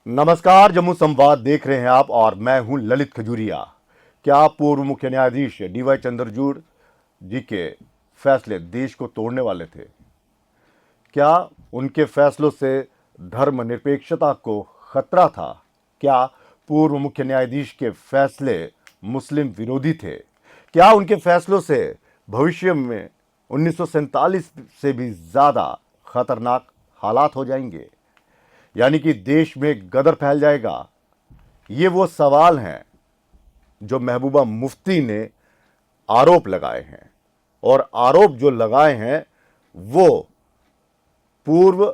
नमस्कार, जम्मू संवाद देख रहे हैं आप और मैं हूं ललित खजूरिया। क्या पूर्व मुख्य न्यायाधीश डीवाई चंद्रचूड़ जी के फैसले देश को तोड़ने वाले थे? क्या उनके फैसलों से धर्मनिरपेक्षता को खतरा था? क्या पूर्व मुख्य न्यायाधीश के फैसले मुस्लिम विरोधी थे? क्या उनके फैसलों से भविष्य में 1947 से भी ज्यादा खतरनाक हालात हो जाएंगे, यानी कि देश में गदर फैल जाएगा? ये वो सवाल हैं जो महबूबा मुफ्ती ने आरोप लगाए हैं, और आरोप जो लगाए हैं वो पूर्व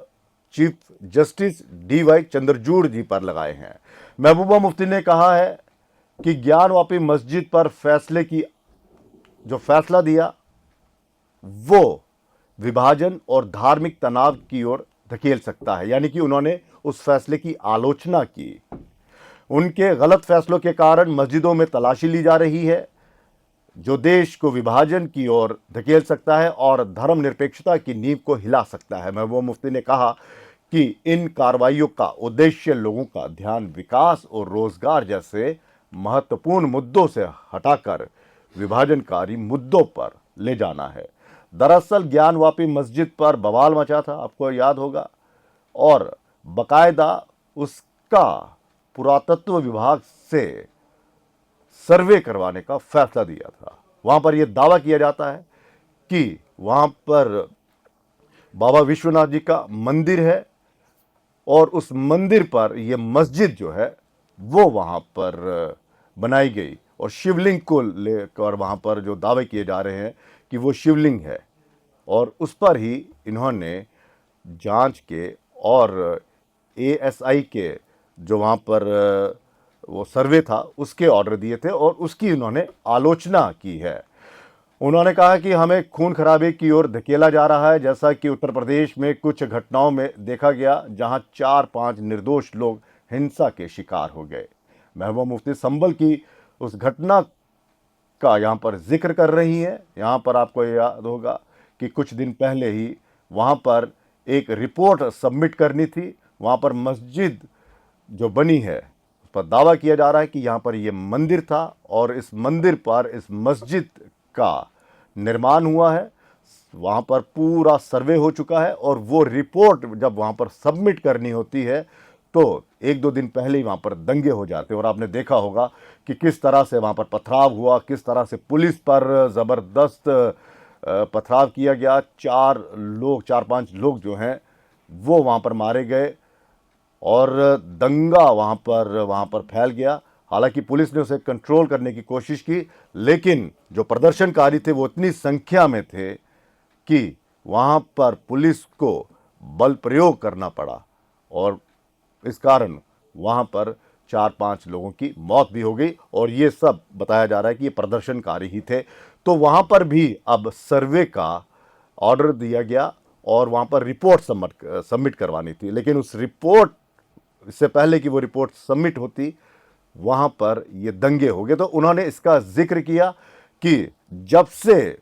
चीफ जस्टिस डीवाई चंद्रचूड़ जी पर लगाए हैं। महबूबा मुफ्ती ने कहा है कि ज्ञानवापी मस्जिद पर फैसले की जो फैसला दिया वो विभाजन और धार्मिक तनाव की ओर धकेल सकता है, यानी कि उन्होंने उस फैसले की आलोचना की। उनके गलत फैसलों के कारण मस्जिदों में तलाशी ली जा रही है, जो देश को विभाजन की ओर धकेल सकता है और धर्मनिरपेक्षता की नींव को हिला सकता है। महबूबा मुफ्ती ने कहा कि इन कार्रवाइयों का उद्देश्य लोगों का ध्यान विकास और रोजगार जैसे महत्वपूर्ण मुद्दों से हटाकर विभाजनकारी मुद्दों पर ले जाना है। दरअसल ज्ञानवापी मस्जिद पर बवाल मचा था, आपको याद होगा, और बकायदा उसका पुरातत्व विभाग से सर्वे करवाने का फैसला दिया था। वहां पर यह दावा किया जाता है कि वहां पर बाबा विश्वनाथ जी का मंदिर है और उस मंदिर पर यह मस्जिद जो है वो वहां पर बनाई गई, और शिवलिंग को लेकर वहां पर जो दावे किए जा रहे हैं कि वो शिवलिंग है, और उस पर ही इन्होंने जांच के और एएसआई के जो वहाँ पर वो सर्वे था उसके ऑर्डर दिए थे और उसकी उन्होंने आलोचना की है। उन्होंने कहा कि हमें खून खराबे की ओर धकेला जा रहा है, जैसा कि उत्तर प्रदेश में कुछ घटनाओं में देखा गया जहां 4-5 निर्दोष लोग हिंसा के शिकार हो गए। महबूबा मुफ्ती संभल की उस घटना का यहाँ पर जिक्र कर रही है। यहाँ पर आपको याद होगा कि कुछ दिन पहले ही वहाँ पर एक रिपोर्ट सबमिट करनी थी। वहाँ पर मस्जिद जो बनी है उस पर दावा किया जा रहा है कि यहाँ पर ये मंदिर था और इस मंदिर पर इस मस्जिद का निर्माण हुआ है। वहाँ पर पूरा सर्वे हो चुका है और वो रिपोर्ट जब वहाँ पर सबमिट करनी होती है तो 1-2 दिन पहले ही वहाँ पर दंगे हो जाते हैं। और आपने देखा होगा कि किस तरह से वहाँ पर पथराव हुआ, किस तरह से पुलिस पर ज़बरदस्त पथराव किया गया। 4-5 लोग जो हैं वो वहाँ पर मारे गए और दंगा वहाँ पर फैल गया। हालांकि पुलिस ने उसे कंट्रोल करने की कोशिश की, लेकिन जो प्रदर्शनकारी थे वो इतनी संख्या में थे कि वहाँ पर पुलिस को बल प्रयोग करना पड़ा और इस कारण वहाँ पर 4-5 लोगों की मौत भी हो गई। और ये सब बताया जा रहा है कि ये प्रदर्शनकारी ही थे। तो वहाँ पर भी अब सर्वे का ऑर्डर दिया गया और वहाँ पर रिपोर्ट सबमिट करवानी थी, लेकिन उस रिपोर्ट इससे पहले कि वो रिपोर्ट सबमिट होती वहाँ पर ये दंगे हो गए। तो उन्होंने इसका जिक्र किया कि जब से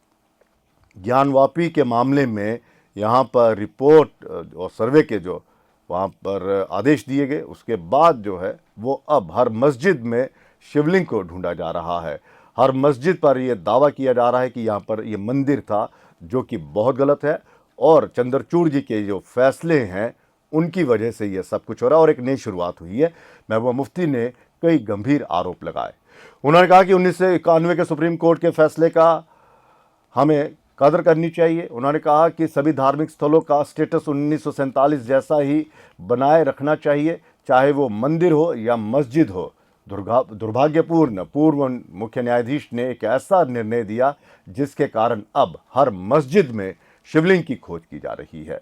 ज्ञानवापी के मामले में यहाँ पर रिपोर्ट और सर्वे के जो वहाँ पर आदेश दिए गए उसके बाद जो है वो अब हर मस्जिद में शिवलिंग को ढूंढा जा रहा है। हर मस्जिद पर यह दावा किया जा रहा है कि यहाँ पर ये मंदिर था, जो कि बहुत गलत है। और चंद्रचूड़ जी के जो फैसले हैं उनकी वजह से ये सब कुछ हो रहा है और एक नई शुरुआत हुई है। महबूबा मुफ्ती ने कई गंभीर आरोप लगाए। उन्होंने कहा कि 1991 के सुप्रीम कोर्ट के फैसले का हमें कदर करनी चाहिए। उन्होंने कहा कि सभी धार्मिक स्थलों का स्टेटस 1947 जैसा ही बनाए रखना चाहिए, चाहे वो मंदिर हो या मस्जिद हो। दुर्भाग्यपूर्ण पूर्व मुख्य न्यायाधीश ने एक ऐसा निर्णय दिया जिसके कारण अब हर मस्जिद में शिवलिंग की खोज की जा रही है।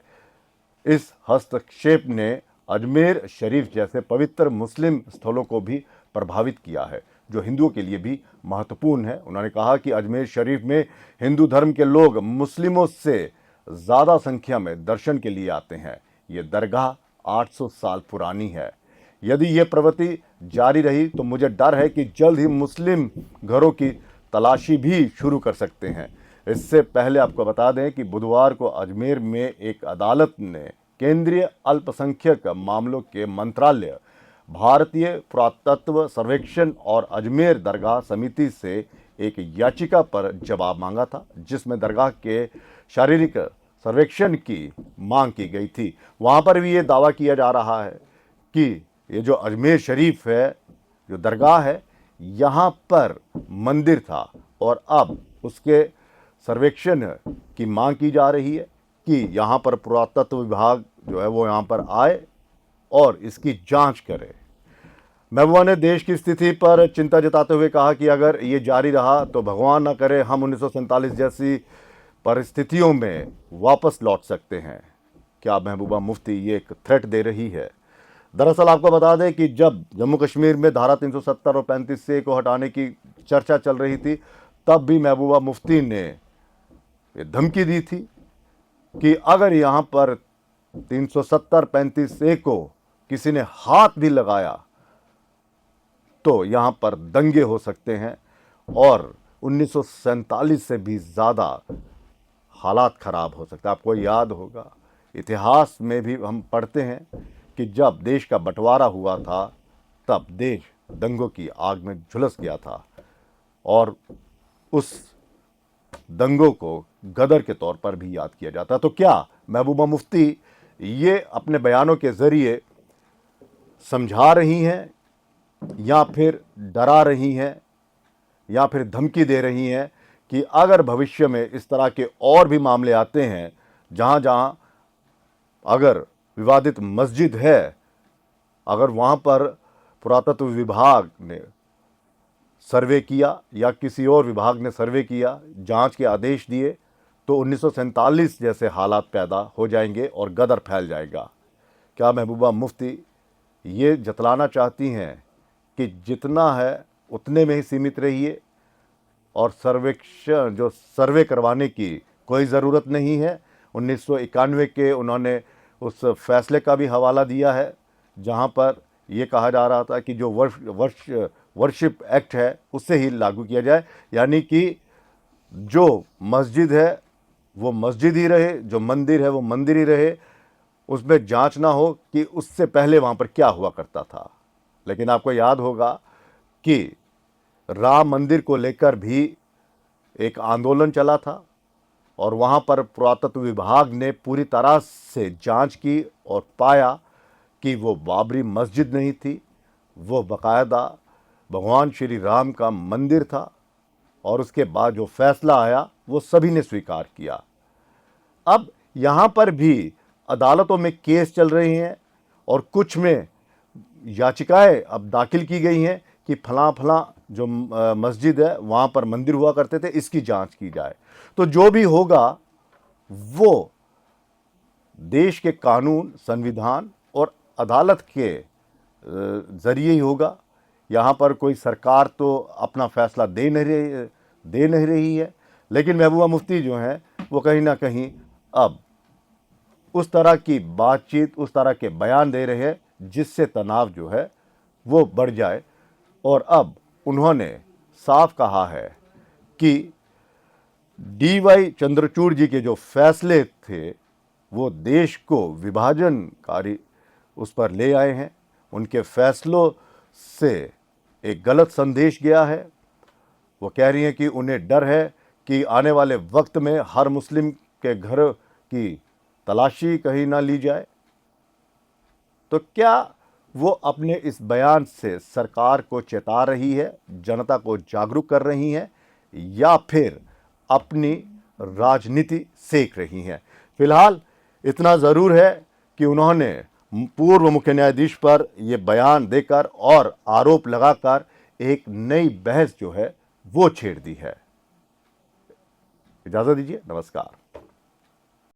इस हस्तक्षेप ने अजमेर शरीफ जैसे पवित्र मुस्लिम स्थलों को भी प्रभावित किया है, जो हिंदुओं के लिए भी महत्वपूर्ण है। उन्होंने कहा कि अजमेर शरीफ में हिंदू धर्म के लोग मुस्लिमों से ज़्यादा संख्या में दर्शन के लिए आते हैं। ये दरगाह 800 साल पुरानी है। यदि ये प्रवृत्ति जारी रही तो मुझे डर है कि जल्द ही मुस्लिम घरों की तलाशी भी शुरू कर सकते हैं। इससे पहले आपको बता दें कि बुधवार को अजमेर में एक अदालत ने केंद्रीय अल्पसंख्यक मामलों के मंत्रालय भारतीय पुरातत्व सर्वेक्षण और अजमेर दरगाह समिति से एक याचिका पर जवाब मांगा था, जिसमें दरगाह के शारीरिक सर्वेक्षण की मांग की गई थी। वहाँ पर भी ये दावा किया जा रहा है कि ये जो अजमेर शरीफ है, जो दरगाह है, यहाँ पर मंदिर था और अब उसके सर्वेक्षण की मांग की जा रही है कि यहाँ पर पुरातत्व विभाग जो है वो यहाँ पर आए और इसकी जांच करे। महबूबा ने देश की स्थिति पर चिंता जताते हुए कहा कि अगर ये जारी रहा तो भगवान न करे हम 1947 जैसी परिस्थितियों में वापस लौट सकते हैं। क्या महबूबा मुफ्ती ये एक थ्रेट दे रही है? दरअसल आपको बता दें कि जब जम्मू कश्मीर में धारा 370 और 35 को हटाने की चर्चा चल रही थी, तब भी महबूबा मुफ्ती ने ये धमकी दी थी कि अगर यहाँ पर 370 35 को किसी ने हाथ भी लगाया तो यहाँ पर दंगे हो सकते हैं और 1947 से भी ज़्यादा हालात ख़राब हो सकते हैं। आपको याद होगा, इतिहास में भी हम पढ़ते हैं कि जब देश का बंटवारा हुआ था तब देश दंगों की आग में झुलस गया था और उस दंगों को गदर के तौर पर भी याद किया जाता। तो क्या महबूबा मुफ्ती ये अपने बयानों के ज़रिए समझा रही हैं या फिर डरा रही हैं या फिर धमकी दे रही हैं कि अगर भविष्य में इस तरह के और भी मामले आते हैं जहाँ जहाँ अगर विवादित मस्जिद है, अगर वहाँ पर पुरातत्व विभाग ने सर्वे किया या किसी और विभाग ने सर्वे किया, जांच के आदेश दिए, तो 1947 जैसे हालात पैदा हो जाएंगे और गदर फैल जाएगा। क्या महबूबा मुफ्ती ये जतलाना चाहती हैं कि जितना है उतने में ही सीमित रहिए और सर्वेक्षण जो सर्वे करवाने की कोई ज़रूरत नहीं है? 1991 के उन्होंने उस फैसले का भी हवाला दिया है जहां पर ये कहा जा रहा था कि जो वर्शिप एक्ट है उससे ही लागू किया जाए, यानी कि जो मस्जिद है वो मस्जिद ही रहे, जो मंदिर है वो मंदिर ही रहे, उसमें जांच ना हो कि उससे पहले वहाँ पर क्या हुआ करता था। लेकिन आपको याद होगा कि राम मंदिर को लेकर भी एक आंदोलन चला था और वहाँ पर पुरातत्व विभाग ने पूरी तरह से जांच की और पाया कि वो बाबरी मस्जिद नहीं थी, वो बाकायदा भगवान श्री राम का मंदिर था। और उसके बाद जो फैसला आया वो सभी ने स्वीकार किया। अब यहाँ पर भी अदालतों में केस चल रहे हैं और कुछ में याचिकाएं अब दाखिल की गई हैं कि फलां जो मस्जिद है वहाँ पर मंदिर हुआ करते थे, इसकी जांच की जाए। तो जो भी होगा वो देश के कानून, संविधान और अदालत के ज़रिए ही होगा। यहाँ पर कोई सरकार तो अपना फैसला दे नहीं रही है, लेकिन महबूबा मुफ्ती जो हैं वो कहीं ना कहीं अब उस तरह की बातचीत, उस तरह के बयान दे रहे हैं जिससे तनाव जो है वो बढ़ जाए। और अब उन्होंने साफ कहा है कि DY चंद्रचूड़ जी के जो फैसले थे वो देश को विभाजनकारी उस पर ले आए हैं। उनके फैसलों से एक गलत संदेश गया है। वो कह रही हैं कि उन्हें डर है कि आने वाले वक्त में हर मुस्लिम के घर की तलाशी कहीं ना ली जाए। तो क्या वो अपने इस बयान से सरकार को चेता रही है, जनता को जागरूक कर रही हैं, या फिर अपनी राजनीति सेक रही हैं? फिलहाल इतना ज़रूर है कि उन्होंने पूर्व मुख्य न्यायाधीश पर ये बयान देकर और आरोप लगाकर एक नई बहस जो है वो छेड़ दी है। इजाज़त दीजिए, नमस्कार।